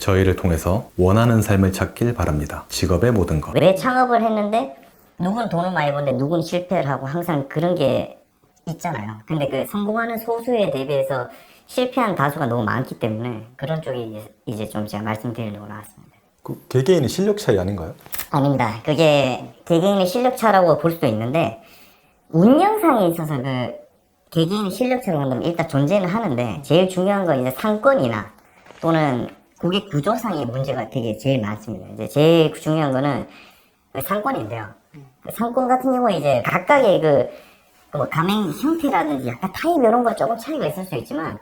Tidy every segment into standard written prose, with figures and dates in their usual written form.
저희를 통해서 원하는 삶을 찾길 바랍니다. 직업의 모든 것. 왜 창업을 했는데 누군 돈을 많이 버는데 누군 실패를 하고 항상 그런 게 있잖아요. 근데 그 성공하는 소수에 대비해서 실패한 다수가 너무 많기 때문에 그런 쪽이 이제 좀 제가 말씀드리려고 나왔습니다. 그 개개인의 실력 차이 아닌가요? 아닙니다. 그게 개개인의 실력 차라고 볼 수도 있는데 운영상에 있어서 그 개개인의 실력 차라고 한다면 일단 존재는 하는데 제일 중요한 건 이제 상권이나 또는 고객 구조상의 문제가 되게 제일 많습니다. 이제 제일 중요한 거는 그 상권인데요. 그 상권 같은 경우에 이제 각각의 뭐 가맹 형태라든지 약간 타입 이런 거 조금 차이가 있을 수 있지만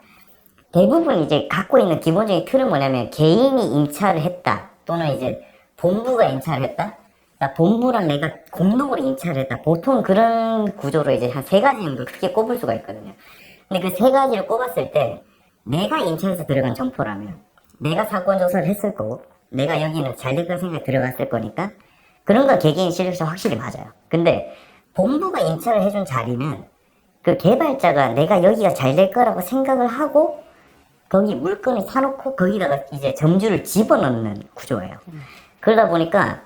대부분 이제 갖고 있는 기본적인 틀은 뭐냐면 개인이 임차를 했다 또는 이제 본부가 임차를 했다. 그러니까 본부랑 내가 공동으로 임차를 했다. 보통 그런 구조로 이제 한 세 가지 정도 크게 꼽을 수가 있거든요. 근데 그 세 가지를 꼽았을 때 내가 임차해서 들어간 점포라면 내가 사건 조사를 했을 거고 내가 여기는 잘 될 거라 생각이 들어갔을 거니까 그런 거 개개인 실력이 확실히 맞아요. 근데 본부가 임차를 해준 자리는 그 개발자가 내가 여기가 잘 될 거라고 생각을 하고 거기 물건을 사놓고 거기다가 이제 점주를 집어넣는 구조예요. 그러다 보니까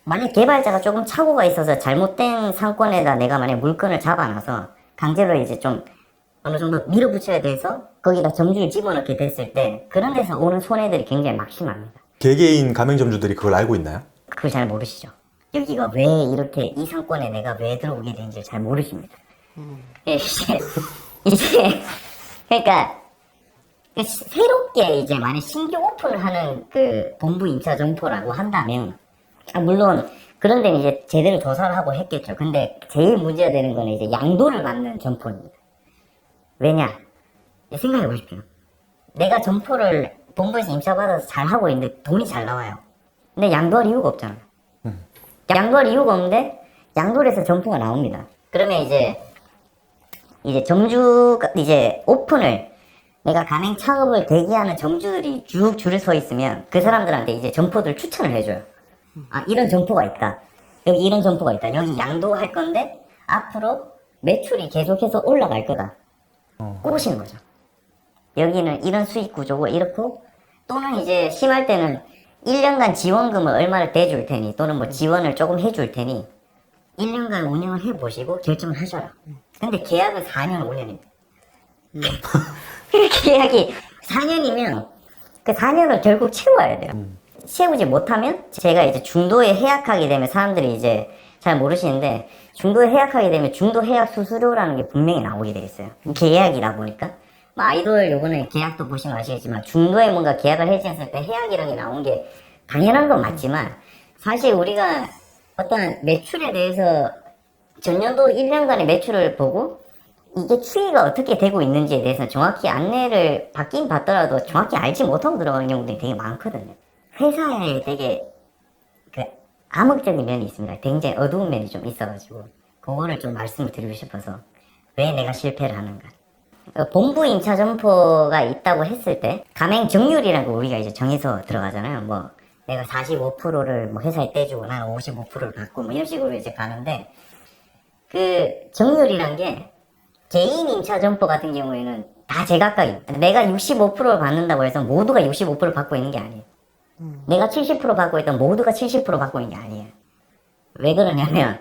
만약 개발자가 조금 착오가 있어서 잘못된 상권에다 내가 만약 물건을 잡아놔서 강제로 이제 좀 어느 정도 밀어붙여야 돼서 거기다 점주를 집어넣게 됐을 때 그런 데서 오는 손해들이 굉장히 막심합니다. 개개인 가맹점주들이 그걸 알고 있나요? 그걸 잘 모르시죠. 여기가 왜 이렇게 이 상권에 내가 왜 들어오게 된지 잘 모르십니다. 예, 이제 그러니까 새롭게 이제 만약 신규 오픈을 하는 그 본부 임차 점포라고 한다면 물론 그런 데는 이제 제대로 조사를 하고 했겠죠. 근데 제일 문제가 되는 거는 이제 양도를 받는 점포입니다. 왜냐? 생각해 보십시오. 내가 점포를 본부에서 임차받아서 잘 하고 있는데 돈이 잘 나와요. 근데 양도할 이유가 없잖아요. 양도할 이유가 없는데 양도를 해서 점포가 나옵니다. 그러면 이제 점주가 이제 오픈을 내가 가맹 창업을 대기하는 점주들이 쭉 줄을 서 있으면 그 사람들한테 이제 점포들 추천을 해줘요. 아, 이런 점포가 있다. 여기 이런 점포가 있다. 여기 양도할 건데 앞으로 매출이 계속해서 올라갈 거다. 꼬시는 거죠. 여기는 이런 수익 구조고 이렇고 또는 이제 심할 때는 1년간 지원금을 얼마를 대줄 테니 또는 뭐 지원을 조금 해줄 테니 1년간 운영을 해보시고 결정을 하셔라. 근데 계약은 4년, 5년입니다. 계약이 4년이면 그 4년을 결국 채워야 돼요. 채우지 못하면 제가 이제 중도에 해약하게 되면 사람들이 이제 잘 모르시는데 중도에 해약하게 되면 중도 해약 수수료라는 게 분명히 나오게 돼 있어요. 계약이다 보니까 뭐 아이돌 요번에 계약도 보시면 아시겠지만 중도에 뭔가 계약을 해지했을 때 해약이라는 게 나온 게 당연한 건 맞지만 사실 우리가 어떤 매출에 대해서 전년도 1년간의 매출을 보고 이게 추이가 어떻게 되고 있는지에 대해서 정확히 안내를 받긴 받더라도 정확히 알지 못하고 들어가는 경우들이 되게 많거든요. 회사에 되게 그 암흑적인 면이 있습니다. 굉장히 어두운 면이 좀 있어가지고 그거를 좀 말씀을 드리고 싶어서 왜 내가 실패를 하는가. 본부 임차 점포가 있다고 했을 때 가맹 정률이라는 거 우리가 이제 정해서 들어가잖아요. 뭐 내가 45%를 뭐 회사에 떼주고 나는 55%를 받고 뭐 이런 식으로 이제 가는데 그 정률이란 게 개인 임차 점포 같은 경우에는 다 제각각입니다. 내가 65%를 받는다고 해서 모두가 65%를 받고 있는 게 아니에요. 내가 70% 받고 있던 모두가 70% 받고 있는 게 아니에요. 왜 그러냐면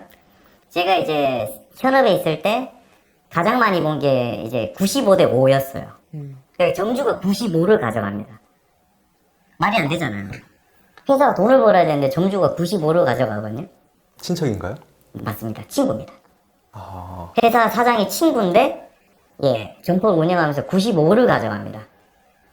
제가 이제 현업에 있을 때 가장 많이 본 게 이제 95대 5였어요. 그러니까 점주가 95를 가져갑니다. 말이 안 되잖아요. 회사가 돈을 벌어야 되는데 점주가 95를 가져가거든요. 친척인가요? 맞습니다. 친구입니다. 아... 회사 사장이 친구인데 점포를 운영하면서 95를 가져갑니다.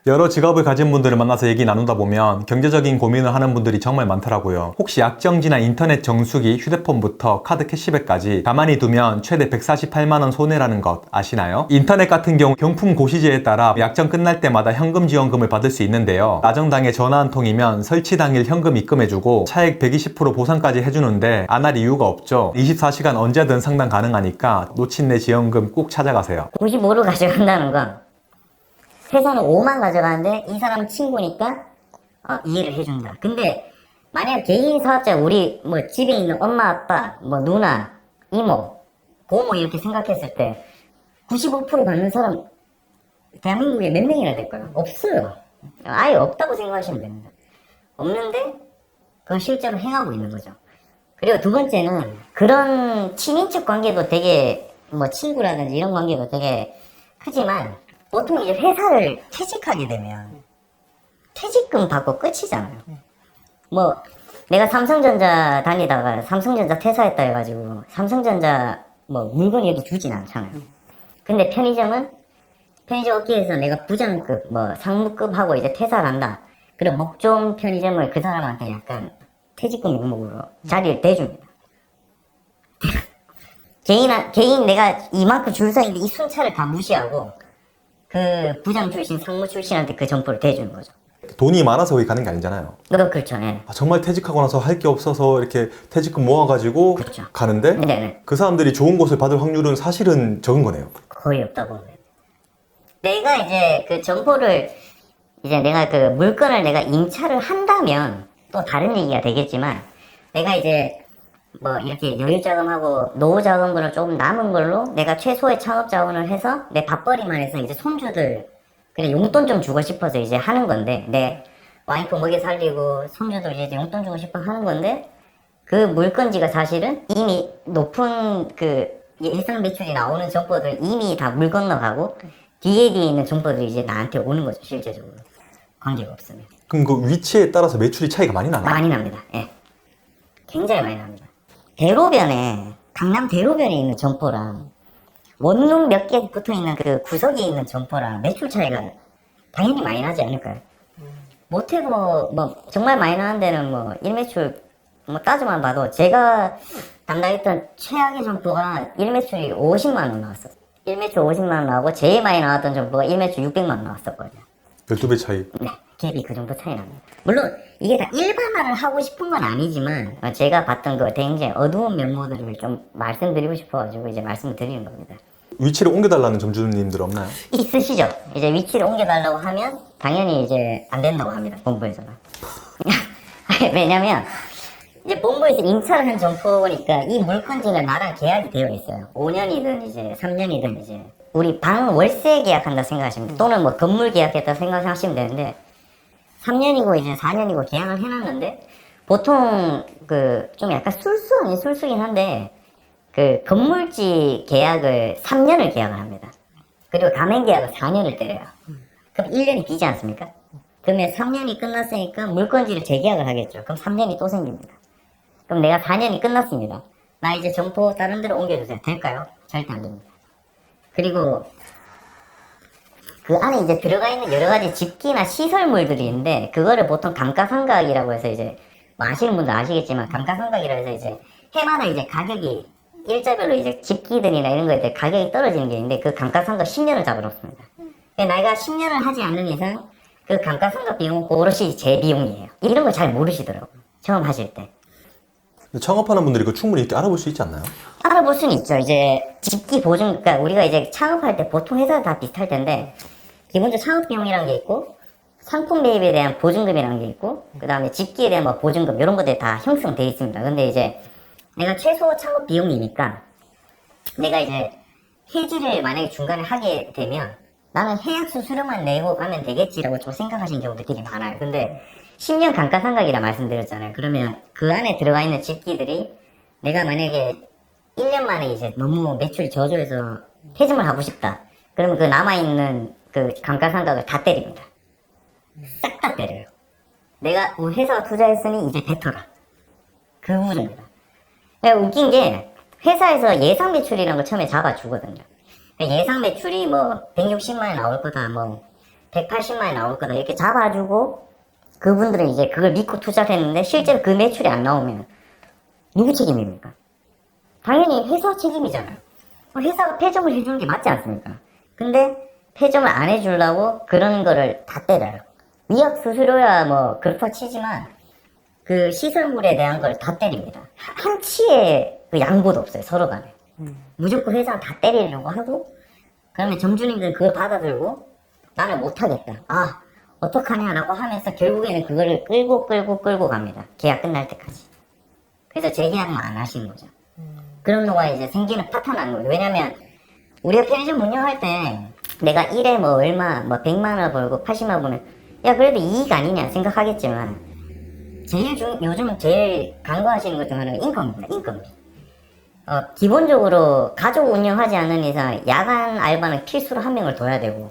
여러 직업을 가진 분들을 만나서 얘기 나누다 보면 경제적인 고민을 하는 분들이 정말 많더라고요. 혹시 약정지나 인터넷 정수기, 휴대폰부터 카드 캐시백까지 가만히 두면 최대 148만원 손해라는 것 아시나요? 인터넷 같은 경우 경품 고시제에 따라 약정 끝날 때마다 현금 지원금을 받을 수 있는데요. 나정당에 전화 한 통이면 설치 당일 현금 입금해주고 차액 120% 보상까지 해주는데 안 할 이유가 없죠. 24시간 언제든 상담 가능하니까 놓친 내 지원금 꼭 찾아가세요. 95를 가져간다는 건 회사는 5만 가져가는데 이 사람 친구니까 이해를 해준다. 근데 만약 개인 사업자 우리 뭐 집에 있는 엄마 아빠 뭐 누나 이모 고모 이렇게 생각했을 때 95% 받는 사람 대한민국에 몇 명이나 될까요? 없어요. 아예 없다고 생각하시면 됩니다. 없는데 그건 실제로 행하고 있는 거죠. 그리고 두 번째는 그런 친인척 관계도 되게 뭐 친구라든지 이런 관계도 되게 크지만 보통 이제 회사를 퇴직하게 되면 퇴직금 받고 끝이잖아요. 뭐 내가 삼성전자 다니다가 삼성전자 퇴사했다 해가지고 삼성전자 뭐 물건이라도 주진 않잖아요. 근데 편의점 업계에서 내가 부장급 뭐 상무급 하고 이제 퇴사를 한다. 그리고 목 좋은 편의점을 그 사람한테 약간 퇴직금 명목으로 자리를 대줍니다. 개인 내가 이만큼 줄 서 있는데 이 순찰을 다 무시하고 그 부장 출신 상무 출신한테 그 점포를 대주는 거죠. 돈이 많아서 거기 가는 게 아니잖아요. 그렇죠. 예. 정말 퇴직하고 나서 할 게 없어서 이렇게 퇴직금 모아가지고 그렇죠. 가는데 네네. 그 사람들이 좋은 곳을 받을 확률은 사실은 적은 거네요. 거의 없다고 보면. 내가 이제 그 점포를 이제 내가 그 물건을 내가 임차를 한다면 또 다른 얘기가 되겠지만 내가 이제 뭐 이렇게 여유 자금하고 노후 자금으로 조금 남은 걸로 내가 최소의 창업 자원을 해서 내 밥벌이만 해서 이제 손주들 그냥 용돈 좀 주고 싶어서 이제 하는 건데 내 와이프 먹여 살리고 손주들 이제 용돈 주고 싶어 하는 건데 그 물건지가 사실은 이미 높은 그 예상 매출이 나오는 점포들 이미 다 물 건너가고 뒤에 있는 점포들이 이제 나한테 오는 거죠. 실제적으로 관계가 없으면. 그럼 그 위치에 따라서 매출이 차이가 많이 나나요? 많이 납니다. 예. 굉장히 많이 납니다. 대로변에 강남 대로변에 있는 점포랑 원룸 몇 개 붙어있는 그 구석에 있는 점포랑 매출 차이가 당연히 많이 나지 않을까요? 못해도 뭐 정말 많이 나는 데는 뭐 일매출 뭐 따져만 봐도 제가 담당했던 최악의 점포가 일매출이 50만 원 나왔었어요. 일매출 50만 원 나오고 제일 많이 나왔던 점포가 일매출 600만 원 나왔었거든요. 12배 차이. 네, 갭이 그 정도 차이 납니다. 물론 이게 다 일반화를 하고 싶은 건 아니지만 제가 봤던 그 굉장히 어두운 면모들을 좀 말씀드리고 싶어가지고 이제 말씀을 드리는 겁니다. 위치를 옮겨달라는 점주님들 없나요? 있으시죠? 이제 위치를 옮겨달라고 하면 당연히 이제 안 된다고 합니다. 본부에서는. 왜냐면 이제 본부에서 임차를 한 점포니까 이 물건지가 나랑 계약이 되어 있어요. 5년이든 이제 3년이든 이제 우리 방 월세 계약한다 생각하시면 또는 뭐 건물 계약했다 생각하시면 되는데 3년이고 이제 4년이고 계약을 해놨는데 보통 그 좀 약간 술수 아닌 술수긴 한데 그 건물지 계약을 3년을 계약을 합니다. 그리고 가맹 계약을 4년을 때려요. 그럼 1년이 비지 않습니까? 그러면 3년이 끝났으니까 물건지를 재계약을 하겠죠. 그럼 3년이 또 생깁니다. 그럼 내가 4년이 끝났습니다. 나 이제 점포 다른 데로 옮겨주세요. 될까요? 절대 안 됩니다. 그리고 그 안에 이제 들어가 있는 여러 가지 집기나 시설물들이 있는데 그거를 보통 감가상각이라고 해서 이제 뭐 아시는 분도 아시겠지만 감가상각이라고 해서 이제 해마다 이제 가격이 일자별로 이제 집기들이나 이런 거에 대해 가격이 떨어지는 게 있는데 그 감가상각 10년을 잡아놓습니다. 내가 10년을 하지 않는 이상 그 감가상각 비용은 오롯이 제 비용이에요. 이런 걸 잘 모르시더라고요. 처음 하실 때. 창업하는 분들이 그 충분히 이렇게 알아볼 수 있지 않나요? 알아볼 수는 있죠. 이제 집기 보증, 그러니까 우리가 이제 창업할 때 보통 회사 다 비슷할 텐데 기본적으로 창업 비용이라는 게 있고 상품 매입에 대한 보증금이라는 게 있고 그 다음에 집기에 대한 뭐 보증금 이런 것들이 다 형성돼 있습니다. 근데 이제 내가 최소 창업 비용이니까 내가 이제 해지를 만약에 중간에 하게 되면 나는 해약 수수료만 내고 가면 되겠지라고 좀 생각하시는 경우도 되게 많아요. 근데 10년 감가상각이라 말씀드렸잖아요. 그러면 그 안에 들어가 있는 집기들이 내가 만약에 1년 만에 이제 너무 매출이 저조해서 폐점을 하고 싶다. 그러면 그 남아있는 그 감가상각을 다 때립니다. 싹 다 때려요. 내가 회사가 투자했으니 이제 뱉어라. 그 구조입니다. 웃긴 게 회사에서 예상 매출이라는 걸 처음에 잡아주거든요. 예상 매출이 뭐 160만이 나올 거다, 뭐 180만이 나올 거다 이렇게 잡아주고 그분들은 이제 그걸 믿고 투자를 했는데 실제로 그 매출이 안 나오면 누구 책임입니까? 당연히 회사 책임이잖아요. 회사가 폐점을 해주는 게 맞지 않습니까? 근데 폐점을 안 해주려고 그런 거를 다 때려요. 위약 수수료야 뭐 그렇다 치지만 그 시설물에 대한 걸 다 때립니다. 한 치의 그 양보도 없어요, 서로 간에. 무조건 회사를 다 때리려고 하고 그러면 점주님들은 그걸 받아들고 나는 못하겠다. 아, 어떡하냐라고 하면서 결국에는 그거를 끌고 갑니다. 계약 끝날 때까지. 그래서 재계약만 안 하시는 거죠. 그런 경우가 이제 생기는 파탄나는 거예요. 왜냐면 우리가 편의점 운영할 때 내가 일에 뭐 얼마 뭐 100만 원 벌고 80만 원 벌면 야 그래도 이익 아니냐 생각하겠지만 요즘 제일 간과하시는 것 중 하나가 인건비입니다. 인건비. 기본적으로 가족 운영하지 않는 이상 야간 알바는 필수로 한 명을 둬야 되고,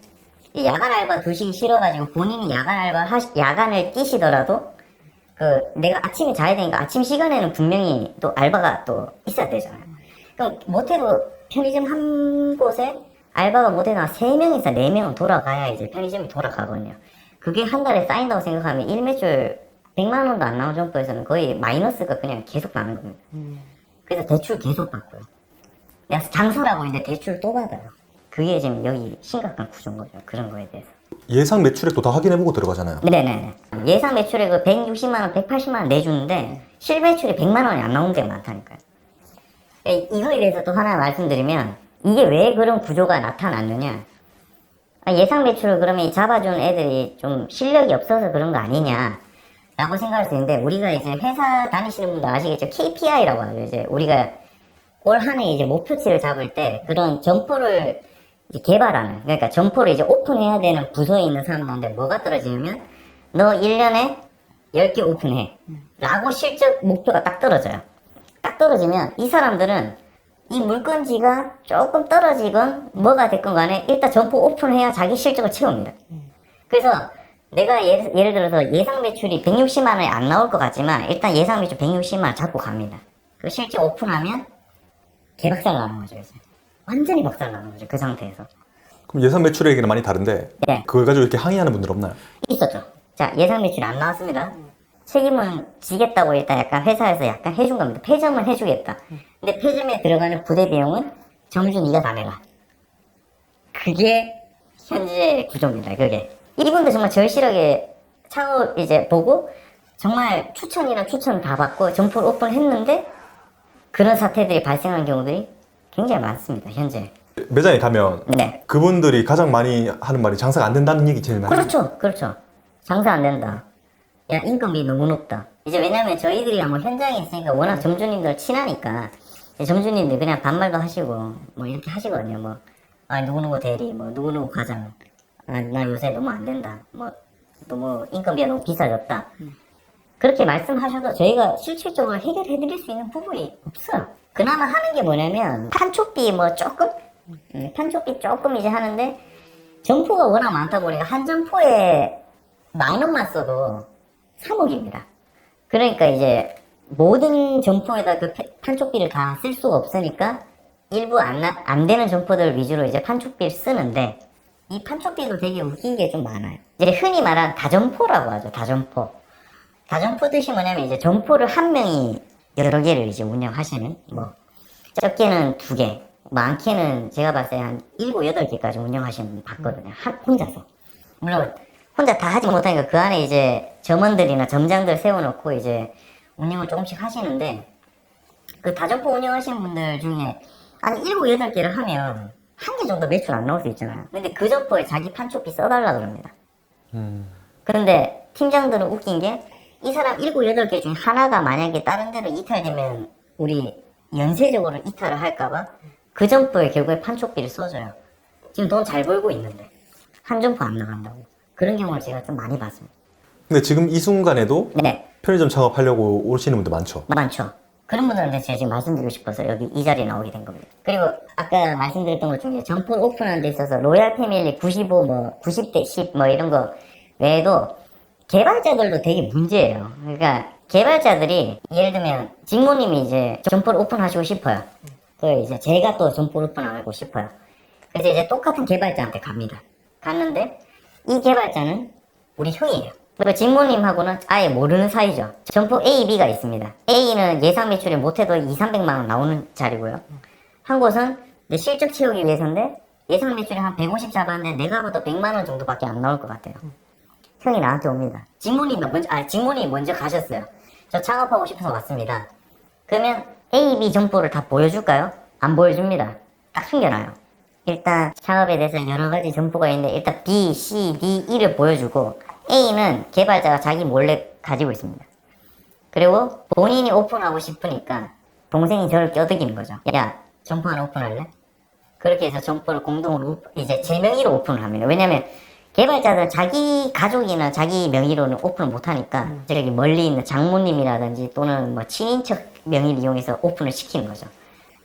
이 야간 알바 두시기 싫어가지고 본인이 야간을 뛰시더라도 내가 아침에 자야 되니까 아침 시간에는 분명히 또 알바가 또 있어야 되잖아요. 그럼 못해도 편의점 한 곳에 알바가 못해도 한 3명에서 4명은 돌아가야 이제 편의점이 돌아가거든요. 그게 한 달에 쌓인다고 생각하면 일매출 100만 원도 안 나온 점포에서는 거의 마이너스가 그냥 계속 나는 겁니다. 그래서 대출 계속 받고요. 내가 장사라고 있는데 대출 또 받아요. 그게 지금 여기 심각한 구조인 거죠. 그런 거에 대해서. 예상 매출액도 다 확인해보고 들어가잖아요. 네네네. 예상 매출액 160만 원, 180만 원 내주는데 실매출이 100만 원이 안 나오는 데가 많다니까요. 이거에 대해서 또 하나 말씀드리면 이게 왜 그런 구조가 나타났느냐. 예상 매출을 그러면 잡아준 애들이 좀 실력이 없어서 그런 거 아니냐 라고 생각할 수 있는데, 우리가 이제 회사 다니시는 분들 아시겠죠? KPI라고 하죠. 이제 우리가 올 한 해 이제 목표치를 잡을 때 그런 점포를 이제 개발하는, 그러니까 점포를 이제 오픈해야 되는 부서에 있는 사람들한테 뭐가 떨어지냐면, 너 1년에 10개 오픈해 라고 실적 목표가 딱 떨어져요. 딱 떨어지면 이 사람들은 이 물건지가 조금 떨어지건 뭐가 됐건 간에 일단 점포 오픈해야 자기 실적을 채웁니다. 그래서 내가 예를 들어서 예상 매출이 160만 원이 안 나올 것 같지만 일단 예상 매출 160만 원 잡고 갑니다. 그 실제 오픈하면 개박살 나는 거죠. 이제. 완전히 박살 나는 거죠. 그 상태에서. 그럼 예상 매출액이랑 많이 다른데 네. 그걸 가지고 이렇게 항의하는 분들 없나요? 있었죠. 자, 예상 매출이 안 나왔습니다. 책임은 지겠다고 일단 약간 회사에서 약간 해준 겁니다. 폐점은 해주겠다. 근데 폐점에 들어가는 부대 비용은 정주 네가 다 내라. 그게 현재 구조입니다. 그게. 이분들 정말 절실하게 창업 이제 보고 정말 추천 다 받고 점포를 오픈했는데 그런 사태들이 발생한 경우들이 굉장히 많습니다. 현재. 매장에 가면 네. 그분들이 가장 많이 하는 말이 장사가 안 된다는 얘기 제일 많이 해요. 그렇죠. 장사 안 된다. 야, 인건비 너무 높다. 이제 왜냐면 저희들이랑 뭐 현장에 있으니까 워낙 점주님들 친하니까 점주님들 그냥 반말도 하시고 뭐 이렇게 하시거든요. 뭐, 누구누구 대리, 뭐 누구누구 과장. 나 요새 너무 안 된다. 뭐 너무 인건비가 너무 비싸졌다. 그렇게 말씀하셔도 저희가 실질적으로 해결해드릴 수 있는 부분이 없어요. 그나마 하는 게 뭐냐면 판촉비 뭐 조금 판촉비 조금 이제 하는데 점포가 워낙 많다 보니까 한 점포에 10,000원만 써도 3억입니다. 그러니까 이제 모든 점포에다 그 판촉비를 다 쓸 수가 없으니까 일부 안 되는 점포들 위주로 이제 판촉비를 쓰는데, 이 판촉비도 되게 웃긴 게 좀 많아요. 이제 흔히 말하는 다점포라고 하죠. 다점포. 다점포 뜻이 뭐냐면 이제 점포를 한 명이 여러 개를 이제 운영하시는, 뭐 적게는 2개, 많게는 제가 봤을 때 한 7, 8개까지 운영하시는 분 봤거든요. 혼자서. 물론 혼자 다 하지 못하니까 그 안에 이제 점원들이나 점장들 세워놓고 이제 운영을 조금씩 하시는데, 그 다점포 운영하시는 분들 중에 한 7, 8개를 하면 한 개 정도 매출 안 나올 수 있잖아요. 근데 그 점포에 자기 판촉비 써달라 그럽니다. 그런데 팀장들은 웃긴 게 이 사람 7, 8개 중에 하나가 만약에 다른 데로 이탈되면 우리 연쇄적으로 이탈을 할까봐 그 점포에 결국에 판촉비를 써줘요. 지금 돈 잘 벌고 있는데 한 점포 안 나간다고. 그런 경우를 제가 좀 많이 봤습니다. 근데 지금 이 순간에도 네, 편의점 창업하려고 오시는 분들 많죠. 많죠. 그런 분들한테 제가 지금 말씀드리고 싶어서 여기 이 자리에 나오게 된 겁니다. 그리고 아까 말씀드렸던 것 중에 점포를 오픈하는 데 있어서 로얄 패밀리 95, 뭐 90대 10 뭐 이런 거 외에도 개발자들도 되게 문제예요. 그러니까 개발자들이 예를 들면 직모님이 이제 점포를 오픈하시고 싶어요. 그 이제 제가 또 점포를 오픈하고 싶어요. 그래서 이제 똑같은 개발자한테 갑니다. 갔는데 이 개발자는 우리 형이에요. 그리고 직모님하고는 아예 모르는 사이죠. 점포 A, B가 있습니다. A는 예상 매출이 못해도 200~300만 원 나오는 자리고요. 한 곳은 내 실적 채우기 위해서인데 예상 매출이 한 150 잡았는데 내가 봐도 100만 원 정도밖에 안 나올 것 같아요. 형이 나한테 옵니다. 직모님이 먼저 가셨어요. 저 창업하고 싶어서 왔습니다. 그러면 A, B 점포를 다 보여줄까요? 안 보여줍니다. 딱 숨겨놔요. 일단 창업에 대해서 여러 가지 점포가 있는데 일단 B, C, D, E를 보여주고 A는 개발자가 자기 몰래 가지고 있습니다. 그리고 본인이 오픈하고 싶으니까 동생이 저를 껴들기는 거죠. 야, 점포 하나 오픈할래? 그렇게 해서 점포를 공동으로 이제 제 명의로 오픈을 합니다. 왜냐면 개발자들은 자기 가족이나 자기 명의로는 오픈을 못하니까 저기 멀리 있는 장모님이라든지 또는 뭐 친인척 명의를 이용해서 오픈을 시키는 거죠.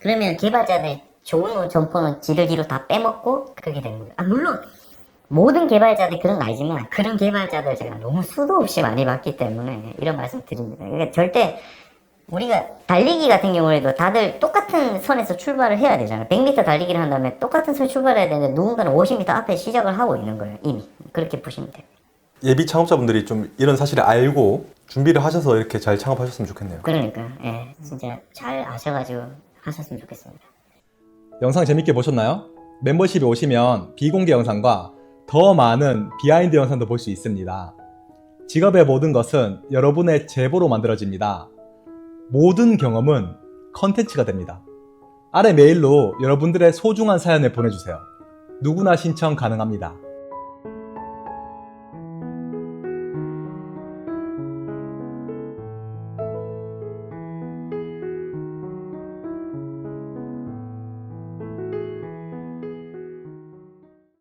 그러면 개발자들 좋은 점포는 지들 뒤로 다 빼먹고 그렇게 되는 거예요. 물론 모든 개발자들이 그런 건 아니지만 그런 개발자들 제가 너무 수도 없이 많이 봤기 때문에 이런 말씀 드립니다. 그러니까 절대 우리가 달리기 같은 경우에도 다들 똑같은 선에서 출발을 해야 되잖아요. 100m 달리기를 한다면 똑같은 선에 출발해야 되는데 누군가는 50m 앞에 시작을 하고 있는 거예요. 이미. 그렇게 보시면 돼요. 예비 창업자분들이 좀 이런 사실을 알고 준비를 하셔서 이렇게 잘 창업하셨으면 좋겠네요. 그러니까 예, 진짜 잘 아셔가지고 하셨으면 좋겠습니다. 영상 재밌게 보셨나요? 멤버십에 오시면 비공개 영상과 더 많은 비하인드 영상도 볼 수 있습니다. 직업의 모든 것은 여러분의 제보로 만들어집니다. 모든 경험은 컨텐츠가 됩니다. 아래 메일로 여러분들의 소중한 사연을 보내주세요. 누구나 신청 가능합니다.